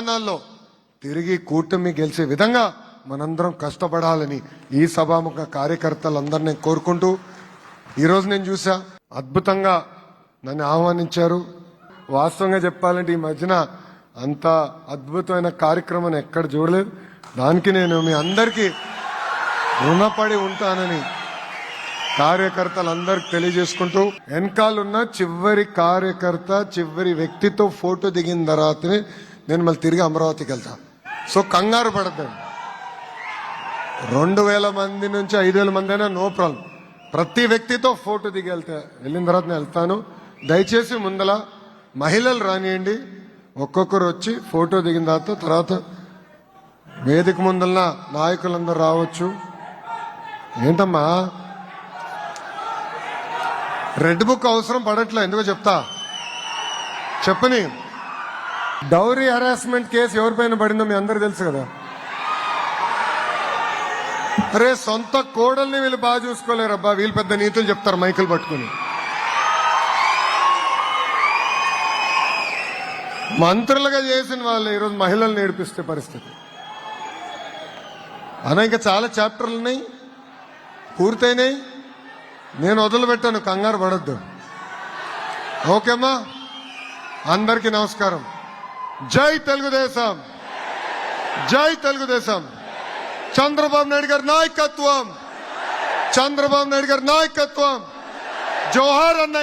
స్థానాల్లో తిరిగి కూటమి గెలిచే విధంగా మనందరం కష్టపడాలని ఈ సభాముఖ కార్యకర్తలందరినీ కోరుకుంటూ ఈరోజు నేను చూసా అద్భుతంగా నన్ను ఆహ్వానించారు. వాస్తవంగా చెప్పాలంటే ఈ మధ్యన అంత అద్భుతమైన కార్యక్రమం ఎక్కడ చూడలేదు. దానికి నేను మీ అందరికీ రుణపడి ఉంటానని కార్యకర్తలందరికి తెలియజేసుకుంటూ వెనకాలన్న చివరి కార్యకర్త చివరి వ్యక్తితో ఫోటో దిగిన తర్వాతనే నేను మళ్ళీ తిరిగి అమరావతికి వెళ్తా. సో కంగారు పడద్దండి. 2000 మంది నుంచి 5000 మంది అయినా నో ప్రాబ్లం. ప్రతి వ్యక్తితో ఫోటో దిగి వెళ్ళిన తర్వాత నేను వెళ్తాను. దయచేసి ముందల మహిళలు రానియండి, ఒక్కొక్కరు వచ్చి ఫోటో దిగిన తర్వాత వేదిక ముందల నాయకులందరూ రావచ్చు. ఏంటమ్మా రెడ్ బుక్ అవసరం పడట్లే, ఎందుకో చెప్తా చెప్పని. డౌరీ హరాస్మెంట్ కేసు ఎవరిపైన పడిందో మీ అందరు తెలుసు కదా. అరే సొంత కోడల్ని వీళ్ళు బాగా చూసుకోలేరబ్బా, వీళ్ళు పెద్ద నీతులు చెప్తారు మైకులు పట్టుకుని. మంత్రులుగా చేసిన వాళ్ళు ఈరోజు మహిళల్ని నేర్పిస్తే పరిస్థితి అలా. ఇంకా చాలా చాప్టర్లు ఉన్నాయి, పూర్తయినాయి. నేను వదిలిపెట్టాను, కంగారు పడద్దు. ఓకేమ్మా, అందరికీ నమస్కారం. జై తెలుగుదేశం, జై తెలుగుదేశం. చంద్రబాబు నాయుడు గారి నాయకత్వం, చంద్రబాబు నాయుడు గారి నాయకత్వం. జోహార్ అన్న.